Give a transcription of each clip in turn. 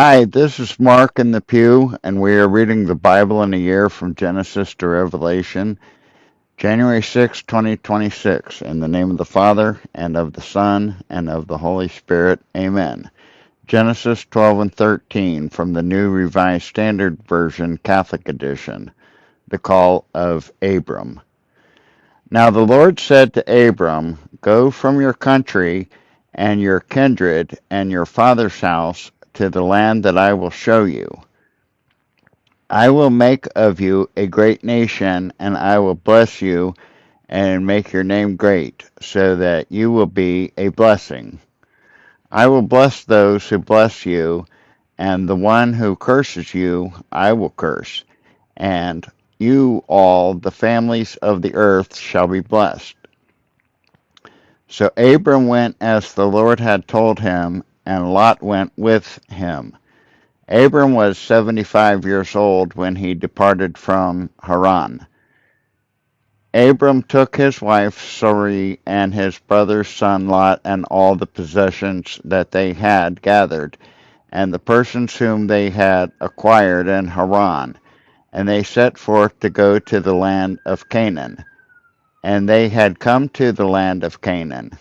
Hi, this is Mark in the pew, and we are reading the Bible in a year from Genesis to Revelation, January 6, 2026. In the name of the Father, and of the Son, and of the Holy Spirit. Amen. Genesis 12 and 13 from the New Revised Standard Version, Catholic Edition. The call of Abram. Now the Lord said to Abram, Go from your country and your kindred and your father's house to the land that I will show you. I will make of you a great nation, and I will bless you and make your name great, so that you will be a blessing. I will bless those who bless you, and the one who curses you I will curse, and you all the families of the earth shall be blessed. So Abram went as the Lord had told him, and Lot went with him. Abram was 75 years old when he departed from Haran. Abram took his wife Sarai and his brother's son Lot and all the possessions that they had gathered, and the persons whom they had acquired in Haran, and they set forth to go to the land of Canaan. And they had come to the land of Canaan.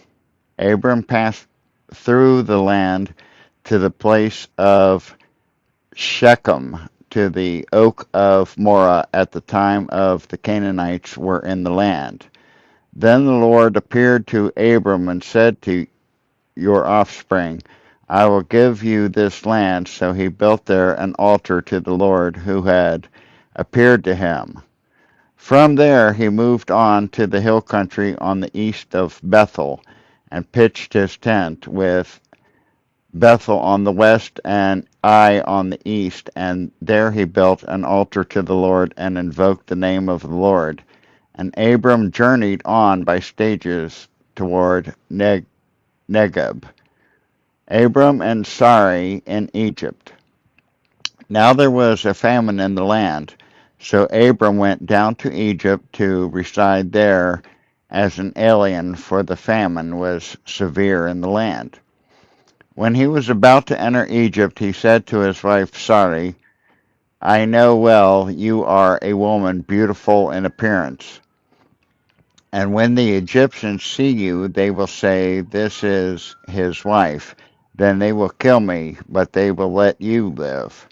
Abram passed through the land to the place of Shechem, to the oak of Moreh at the time of the Canaanites were in the land. Then the Lord appeared to Abram and said to your offspring, I will give you this land. So he built there an altar to the Lord who had appeared to him. From there he moved on to the hill country on the east of Bethel and pitched his tent with Bethel on the west and Ai on the east, and there he built an altar to the Lord and invoked the name of the Lord. And Abram journeyed on by stages toward Negeb. Abram and Sarai in Egypt. Now there was a famine in the land, so Abram went down to Egypt to reside there as an alien, for the famine was severe in the land. When he was about to enter Egypt, he said to his wife Sarai, I know well you are a woman beautiful in appearance. And when the Egyptians see you, they will say, This is his wife. Then they will kill me, but they will let you live.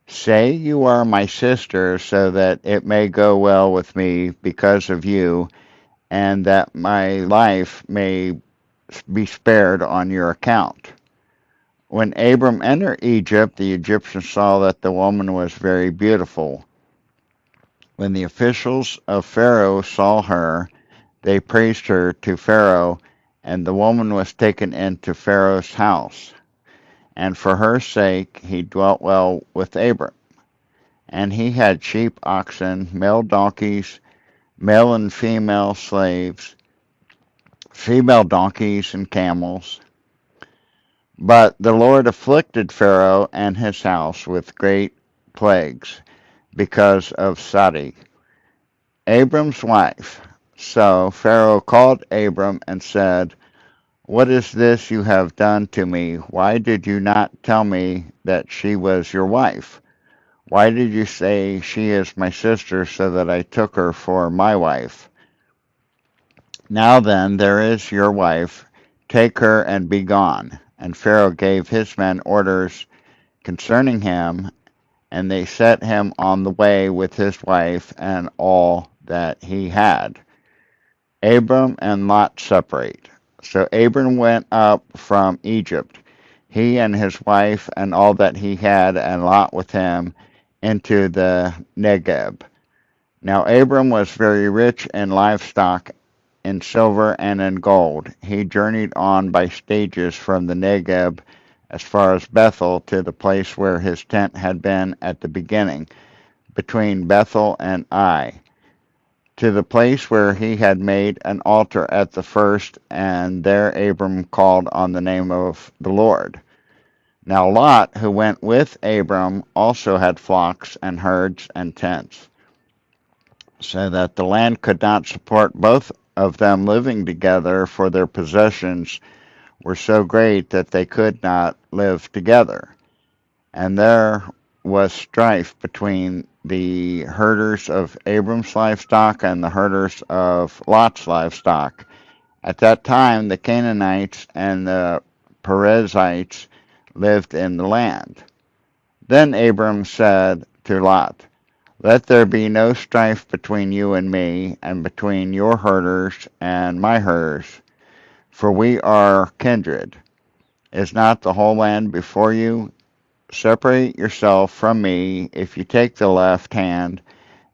Say you are my sister, so that it may go well with me because of you, and that my life may be spared on your account. When Abram entered Egypt, the Egyptians saw that the woman was very beautiful. When the officials of Pharaoh saw her, they praised her to Pharaoh, and the woman was taken into Pharaoh's house. And for her sake he dwelt well with Abram. And he had sheep, oxen, male donkeys, male and female slaves, female donkeys and camels. But the Lord afflicted Pharaoh and his house with great plagues because of Sarai, Abram's wife. So Pharaoh called Abram and said, What is this you have done to me? Why did you not tell me that she was your wife? Why did you say she is my sister, so that I took her for my wife? Now then, there is your wife. Take her and be gone. And Pharaoh gave his men orders concerning him, and they set him on the way with his wife and all that he had. Abram and Lot separate. So Abram went up from Egypt, he and his wife and all that he had, and Lot with him, into the Negeb. Now Abram was very rich in livestock, in silver and in gold. He journeyed on by stages from the Negeb as far as Bethel to the place where his tent had been at the beginning, between Bethel and Ai, to the place where he had made an altar at the first, and there Abram called on the name of the Lord. Now Lot, who went with Abram, also had flocks and herds and tents, so that the land could not support both of them living together, for their possessions were so great that they could not live together. And there was strife between the herders of Abram's livestock and the herders of Lot's livestock. At that time, the Canaanites and the Perizzites lived in the land. Then Abram said to Lot, let there be no strife between you and me, and between your herders and my herders, for we are kindred. Is not the whole land before you? Separate yourself from me if you take the left hand,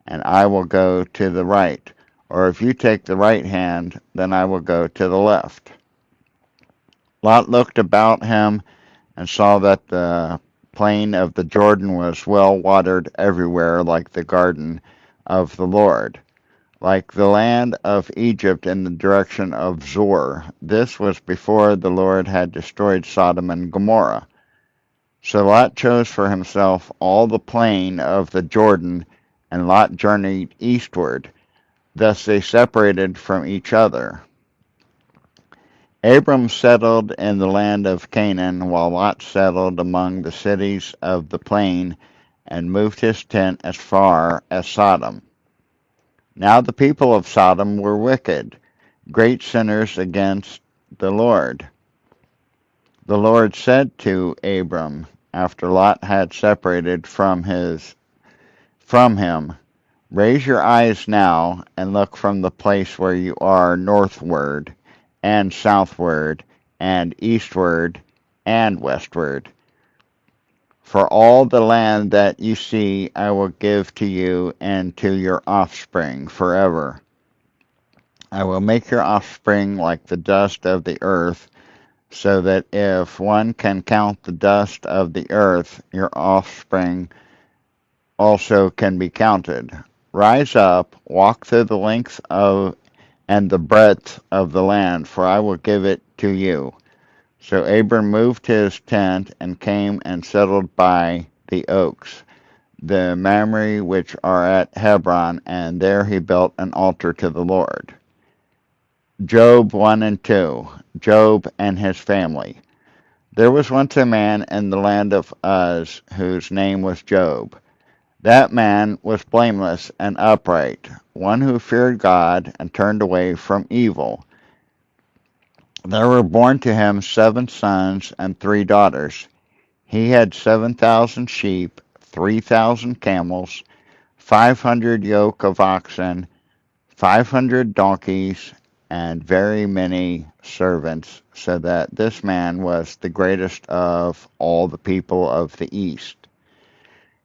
and I will go to the right. Or if you take the right hand, then I will go to the left. Lot looked about him and saw that the plain of the Jordan was well watered everywhere, like the garden of the Lord, like the land of Egypt in the direction of Zoar. This was before the Lord had destroyed Sodom and Gomorrah. So Lot chose for himself all the plain of the Jordan, and Lot journeyed eastward. Thus they separated from each other. Abram settled in the land of Canaan, while Lot settled among the cities of the plain, and moved his tent as far as Sodom. Now the people of Sodom were wicked, great sinners against the Lord. The Lord said to Abram, after Lot had separated from him, raise your eyes now and look from the place where you are northward and southward and eastward and westward. For all the land that you see I will give to you and to your offspring forever. I will make your offspring like the dust of the earth, so that if one can count the dust of the earth, your offspring also can be counted. Rise up, walk through the length of and the breadth of the land, for I will give it to you. So Abram moved his tent and came and settled by the oaks, the Mamre which are at Hebron, and there he built an altar to the Lord. Job 1 and 2. Job and his family. There was once a man in the land of Uz, whose name was Job. That man was blameless and upright, one who feared God and turned away from evil. There were born to him 7 sons and 3 daughters. He had 7,000 sheep, 3,000 camels, 500 yoke of oxen, 500 donkeys, and very many servants, so that this man was the greatest of all the people of the East.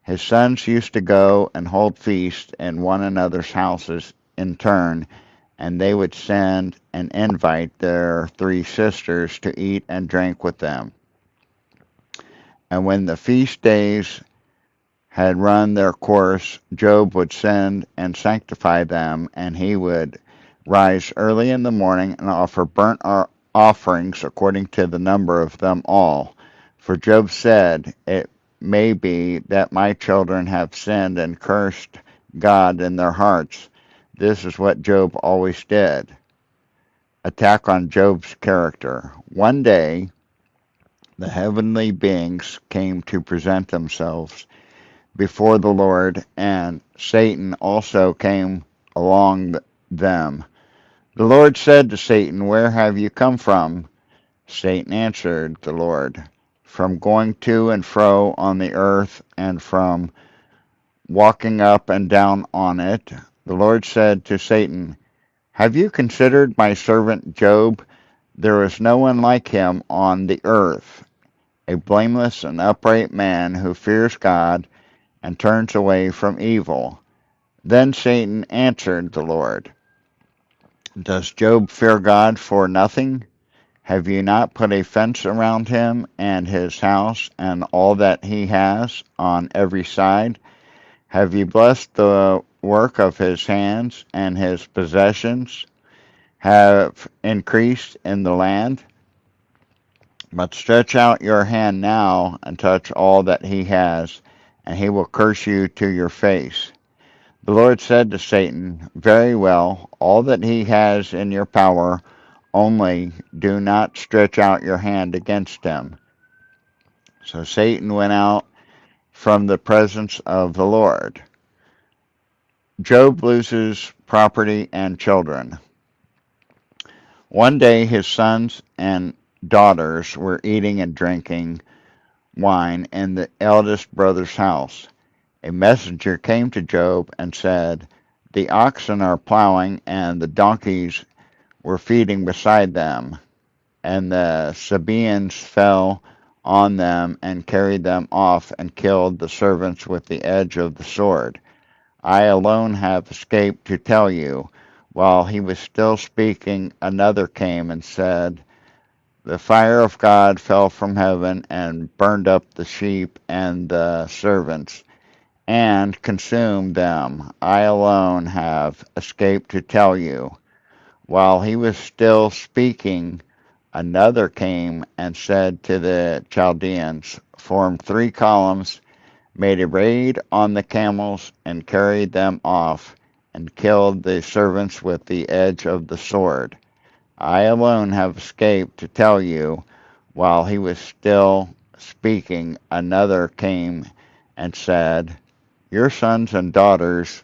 His sons used to go and hold feasts in one another's houses in turn, and they would send and invite their 3 sisters to eat and drink with them. And when the feast days had run their course, Job would send and sanctify them, and he would rise early in the morning and offer burnt offerings according to the number of them all. For Job said, it may be that my children have sinned and cursed God in their hearts. This is what Job always did. Attack on Job's character. One day, the heavenly beings came to present themselves before the Lord, and Satan also came along them. The Lord said to Satan, where have you come from? Satan answered the Lord, from going to and fro on the earth, and from walking up and down on it. The Lord said to Satan, have you considered my servant Job? There is no one like him on the earth, a blameless and upright man who fears God and turns away from evil. Then Satan answered the Lord, does Job fear God for nothing? Have you not put a fence around him and his house and all that he has on every side? Have you blessed the work of his hands, and his possessions have increased in the land? But stretch out your hand now and touch all that he has, and he will curse you to your face. The Lord said to Satan, very well, all that he has in your power, only do not stretch out your hand against him. So Satan went out from the presence of the Lord. Job loses property and children. One day his sons and daughters were eating and drinking wine in the eldest brother's house. A messenger came to Job and said, "The oxen are plowing and the donkeys were feeding beside them, and the Sabaeans fell on them and carried them off and killed the servants with the edge of the sword. I alone have escaped to tell you." While he was still speaking, another came and said, "The fire of God fell from heaven and burned up the sheep and the servants and consumed them. I alone have escaped to tell you." While he was still speaking, another came and said to the Chaldeans, "Form 3 columns, made a raid on the camels, and carried them off, and killed the servants with the edge of the sword. I alone have escaped to tell you." While he was still speaking, another came and said, "Your sons and daughters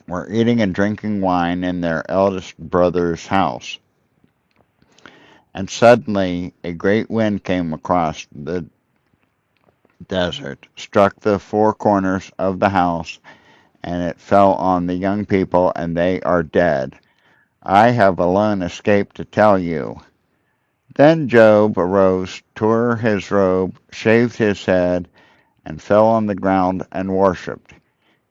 were eating and drinking wine in their eldest brother's house." And suddenly a great wind came across the desert, struck the 4 corners of the house, and it fell on the young people, and they are dead. I have alone escaped to tell you." Then Job arose, tore his robe, shaved his head, and fell on the ground and worshipped.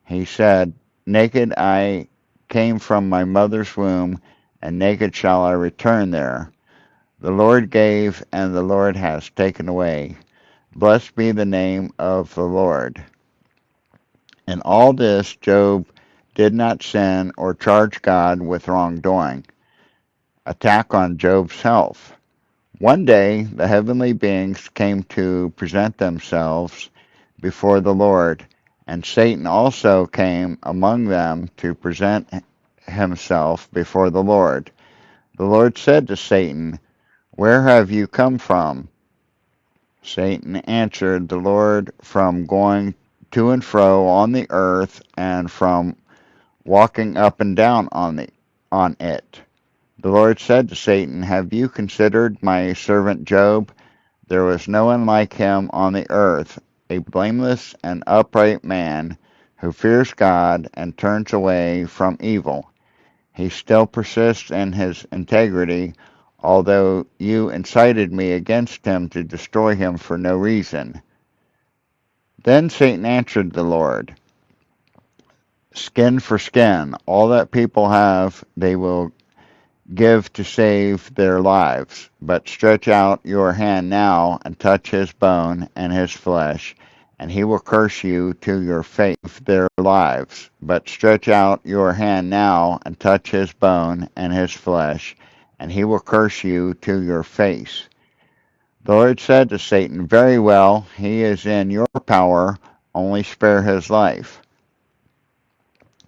He said, "Naked I came from my mother's womb, and naked shall I return there. The Lord gave, and the Lord has taken away. Blessed be the name of the Lord." In all this, Job did not sin or charge God with wrongdoing. Attack on Job's health. One day, the heavenly beings came to present themselves before the Lord, and Satan also came among them to present himself before the Lord. The Lord said to Satan, "Where have you come from?" Satan answered the Lord, "From going to and fro on the earth, and from walking up and down on it." The Lord said to Satan, "Have you considered my servant Job? There was no one like him on the earth, a blameless and upright man who fears God and turns away from evil. He still persists in his integrity, although you incited me against him to destroy him for no reason." Then Satan answered the Lord, "Skin for skin. All that people have they will give to save their lives. But stretch out your hand now and touch his bone and his flesh, and he will curse you to your face their lives. But stretch out your hand now and touch his bone and his flesh, and he will curse you to your face." The Lord said to Satan, "Very well, he is in your power, only spare his life."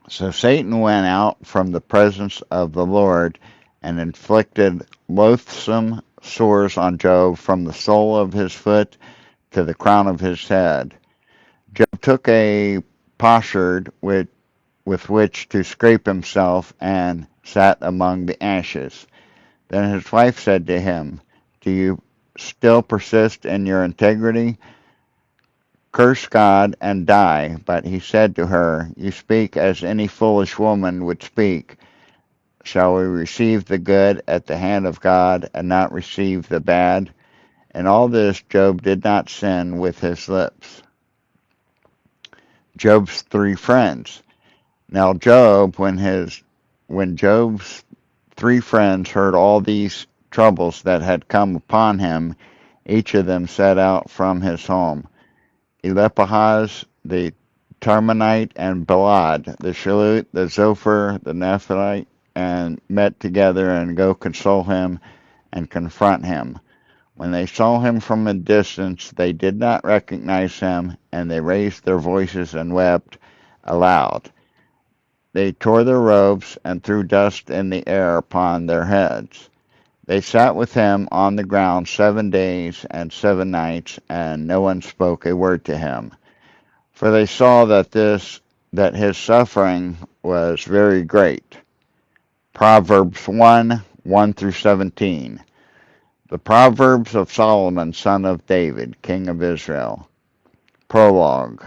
So Satan went out from the presence of the Lord and inflicted loathsome sores on Job from the sole of his foot to the crown of his head. Job took a potsherd with which to scrape himself and sat among the ashes. Then his wife said to him, "Do you still persist in your integrity? Curse God and die." But he said to her, "You speak as any foolish woman would speak. Shall we receive the good at the hand of God and not receive the bad?" In all this, Job did not sin with his lips. Job's 3 friends. Now Job, when Job's 3 friends heard all these troubles that had come upon him, each of them set out from his home. Eliphaz the Temanite and Bildad the Shuhite, the Zophar, the Nephiite, and met together and go console him and confront him. When they saw him from a distance, they did not recognize him, and they raised their voices and wept aloud. They tore their robes and threw dust in the air upon their heads. They sat with him on the ground 7 days and 7 nights, and no one spoke a word to him. for they saw that his suffering was very great. Proverbs 1 through 17. The Proverbs of Solomon, son of David, king of Israel. Prologue.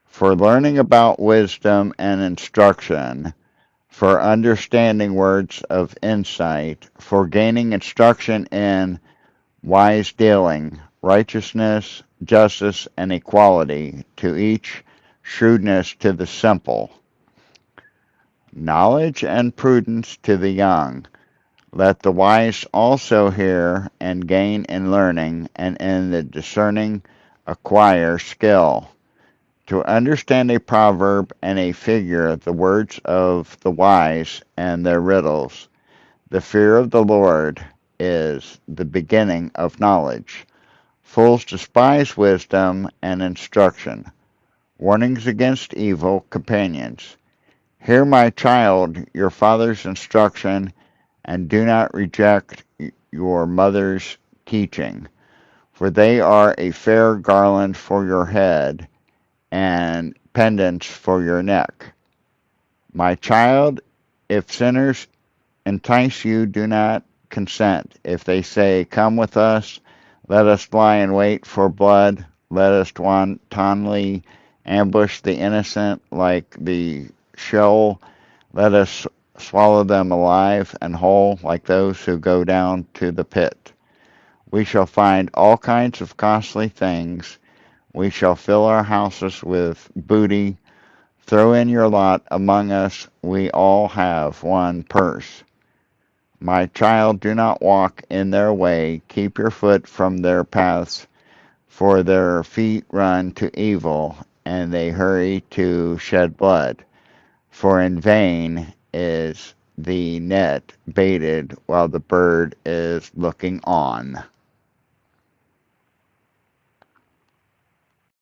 For learning about wisdom and instruction, for understanding words of insight, for gaining instruction in wise dealing, righteousness, justice, and equality, to each shrewdness to the simple, knowledge and prudence to the young. Let the wise also hear and gain in learning, and in the discerning acquire skill. To understand a proverb and a figure, the words of the wise and their riddles. The fear of the Lord is the beginning of knowledge. Fools despise wisdom and instruction, warnings against evil companions. Hear, my child, your father's instruction, and do not reject your mother's teaching, for they are a fair garland for your head and pendants for your neck. My child, if sinners entice you, do not consent. If they say, come with us, let us lie in wait for blood, let us wantonly ambush the innocent like the Sheol, let us swallow them alive and whole like those who go down to the pit. We shall find all kinds of costly things. We shall fill our houses with booty. Throw in your lot among us. We all have one purse. My child, do not walk in their way. Keep your foot from their paths, for their feet run to evil, and they hurry to shed blood. For in vain is the net baited while the bird is looking on.